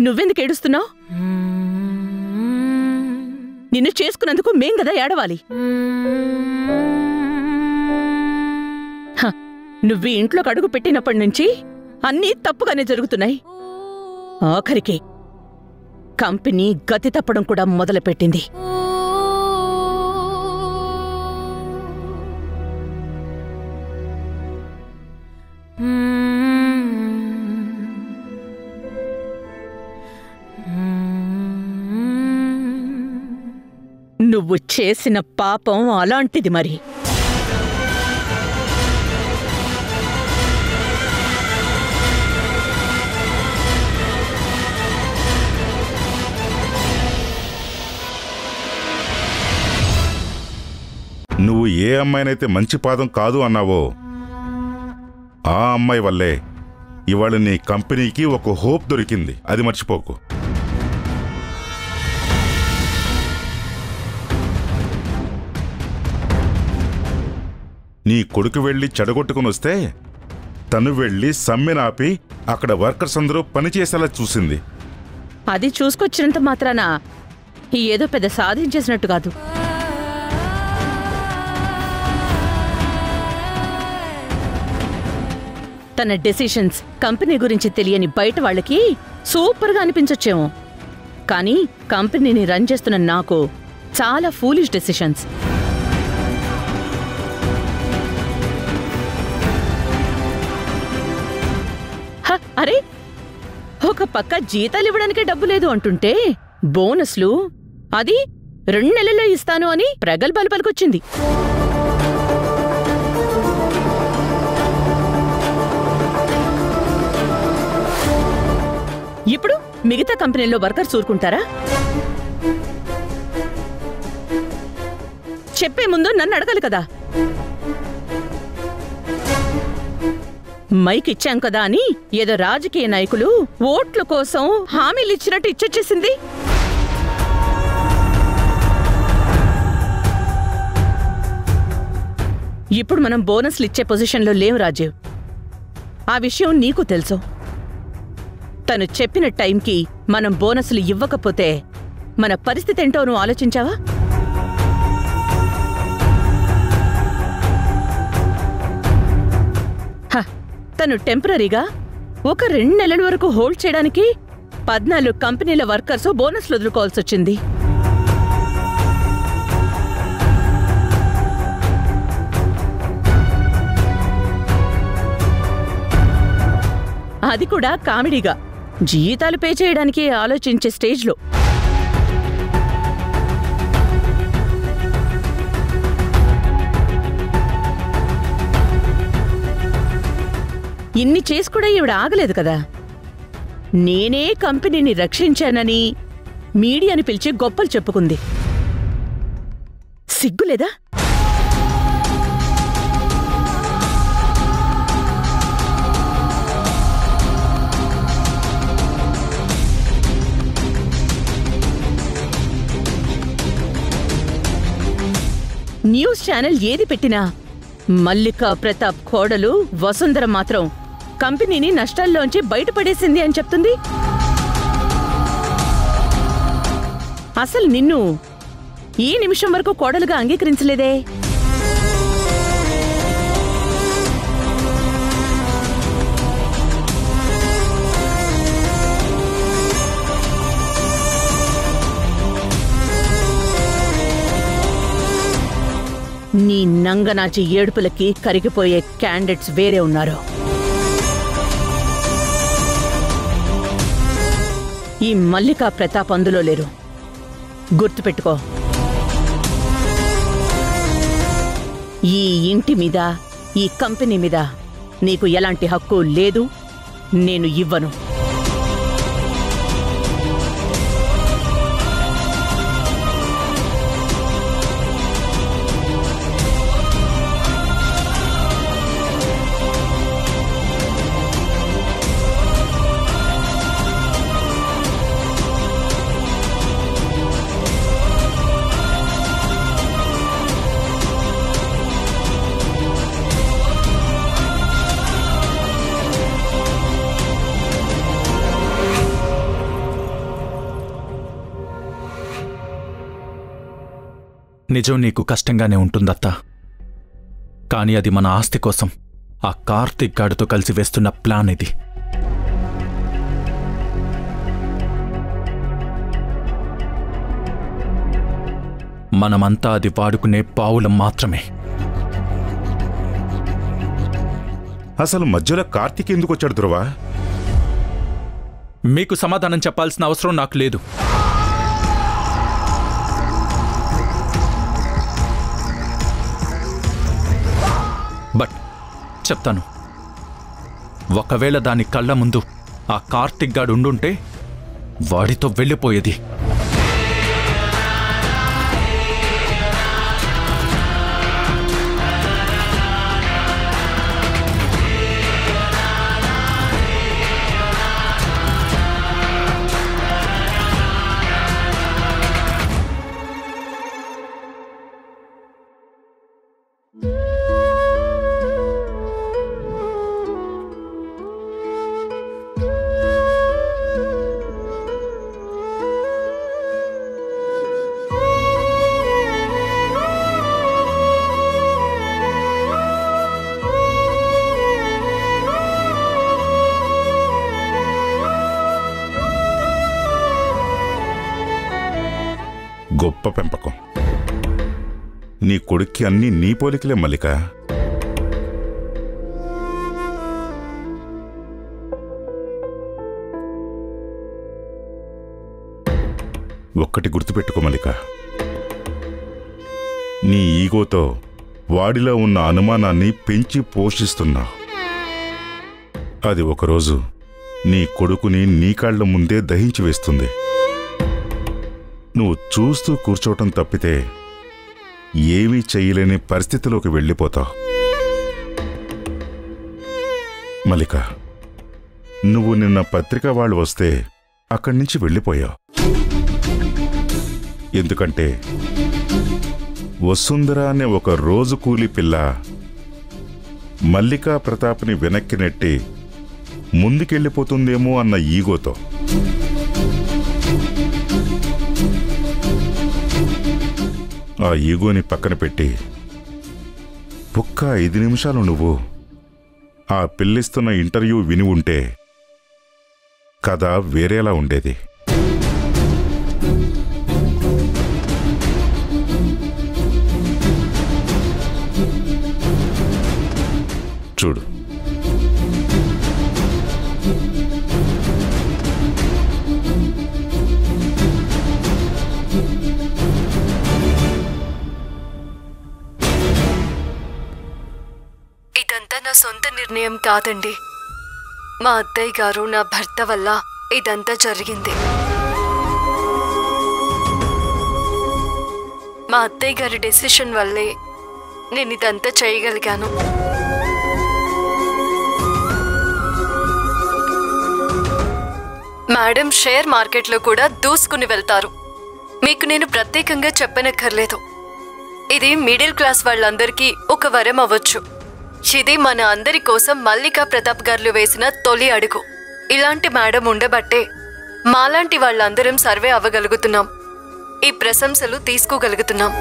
నువ్వెందుకు ఏడుస్తున్నావు? నిన్ను చేసుకున్నందుకు మేం కదా ఏడవాలి. నువ్వు ఇంట్లోకి అడుగు పెట్టినప్పటి నుంచి అన్నీ తప్పుగానే జరుగుతున్నాయి. ఆఖరికి కంపెనీ గతి తప్పడం కూడా మొదలుపెట్టింది. నువ్వు చేసిన పాపం అలాంటిది మరి. నువ్వు ఏ అమ్మాయినైతే మంచి పాదం కాదు అన్నావో ఆ అమ్మాయి వల్లే ఇవాళ నీ కంపెనీకి ఒక హోప్ దొరికింది. అది మర్చిపోకు. నీ కొడుకు వెళ్ళి చెడగొట్టుకుని వస్తే తను వెళ్ళి సమ్మెనాపి అక్కడ వర్కర్స్ అందరూ పనిచేసేలా చూసింది. అది చూసుకొచ్చినంత మాత్రాన ఏదో పెద్ద సాధించేసినట్టు కాదు. తన డెసిషన్స్ కంపెనీ గురించి తెలియని బయట వాళ్ళకి సూపర్గా అనిపించొచ్చేమో, కానీ కంపెనీని రన్ చేస్తున్న నాకు చాలా ఫూలిష్ డెసిషన్స్. అరే, ఒక పక్క జీతాలు ఇవ్వడానికే డబ్బు లేదు అంటుంటే బోనస్లు అది 2 నెలల్లో ఇస్తాను అని ప్రగల్భాలు పలికొచ్చింది. ఇప్పుడు మిగతా కంపెనీల్లో వర్కర్స్ ఊరుకుంటారా? చెప్పే ముందు నన్ను అడగాలి కదా. మైక్ ఇచ్చాం కదా అని ఏదో రాజకీయ నాయకులు ఓట్ల కోసం హామీలు ఇచ్చినట్టు ఇచ్చొచ్చేసింది. ఇప్పుడు మనం బోనస్లు ఇచ్చే పొజిషన్లో లేవు రాజీవ్. ఆ విషయం నీకు తెలుసు. తను చెప్పిన టైంకి మనం బోనస్లు ఇవ్వకపోతే మన పరిస్థితి ఏంటో నువ్వు ఆలోచించావా? తను టెంపరీగా ఒక 2 నెలల వరకు హోల్డ్ చేయడానికి 14 కంపెనీల వర్కర్స్ బోనస్లు వదులుకోవాల్సి వచ్చింది. అది కూడా కామెడీగా, జీతాలు పే చేయడానికి ఆలోచించే స్టేజ్లో. ఇన్ని చేసి కూడా ఈవిడ ఆగలేదు కదా. నేనే కంపెనీని రక్షించానని మీడియాని పిలిచి గొప్పలు చెప్పుకుంది. సిగ్గులేదా? న్యూస్ ఛానల్ ఏది పెట్టినా మల్లికా ప్రతాప్ కోడలు వసుంధర మాత్రం కంపెనీని నష్టాల్లోంచి బయటపడేసింది అని చెప్తుంది. అసలు నిన్ను ఈ నిమిషం వరకు కోడలుగా అంగీకరించలేదే. నీ నంగనాచి ఏడుపులకి కరిగిపోయే క్యాండిడేట్స్ వేరే ఉన్నారు. ఈ మల్లికా ప్రతాప్ అందులో లేరు. గుర్తుపెట్టుకో. ఈ ఇంటి మీద, ఈ కంపెనీ మీద నీకు ఎలాంటి హక్కు లేదు. నేను ఇవ్వను. నిజం నీకు కష్టంగానే ఉంటుందత్తా. కానీ అది మన ఆస్తి కోసం ఆ కార్తీక్ గాడితో కలిసి వేస్తున్న ప్లాన్ ఇది. మనమంతా అది వాడుకునే పావులం మాత్రమే. అసలు మధ్యలో కార్తీక్ ఎందుకు వచ్చాడు ధ్రువ? మీకు సమాధానం చెప్పాల్సిన అవసరం నాకు లేదు. బట్ చెప్తాను, ఒకవేళ దాని కళ్ళ ముందు ఆ కార్తీక్ గాడు ఉండుంటే వాడితో వెళ్ళిపోయేది. గొప్ప పెంపకం. నీ కొడుక్కి అన్నీ నీ పోలికలే మల్లిక. ఒక్కటి గుర్తుపెట్టుకో మల్లిక, నీ ఈగోతో వాడిలో ఉన్న అనుమానాన్ని పెంచి పోషిస్తున్నావు. అది ఒకరోజు నీ కొడుకుని నీ కాళ్ల ముందే దహించి వేస్తుంది. నువ్వు చూస్తూ కూర్చోవటం తప్పితే ఏమీ చెయ్యలేని పరిస్థితిలోకి వెళ్ళిపోతావు. మల్లిక, నువ్వు నిన్న పత్రిక వాళ్ళు వస్తే అక్కడి నుంచి వెళ్ళిపోయావు. ఎందుకంటే వసుంధర అనే ఒక రోజు కూలి పిల్ల మల్లికా ప్రతాప్ని వెనక్కి నెట్టి ముందుకెళ్ళిపోతుందేమో అన్న ఈగోతో. ఆ ఈగోని పక్కన పెట్టి ఒక్క 5 నిమిషాలు నువ్వు ఆ పిల్లిస్తున్న ఇంటర్వ్యూ విని ఉంటే కథ వేరేలా ఉండేది. చూడు, ఇదంతా నా సొంత నిర్ణయం కాదండి. మా అత్తయ్య గారు నా భర్త వల్ల ఇదంతా జరిగింది. మా అత్తయ్య గారి డెసిషన్ వల్లే నేను ఇదంతా చేయగలిగాను. మేడం షేర్ మార్కెట్లో కూడా దూసుకుని వెళ్తారు. మీకు నేను ప్రత్యేకంగా చెప్పనక్కర్లేదు. ఇది మిడిల్ క్లాస్ వాళ్ళందరికీ ఒక వరం అవ్వచ్చు. ఇది మన అందరి కోసం మల్లికా ప్రతాప్ గారు వేసిన తొలి అడుగు. ఇలాంటి మేడం ఉండబట్టే మాలాంటి వాళ్ళందరం సర్వే అవ్వగలుగుతున్నాం, ఈ ప్రశంసలు తీసుకోగలుగుతున్నాం.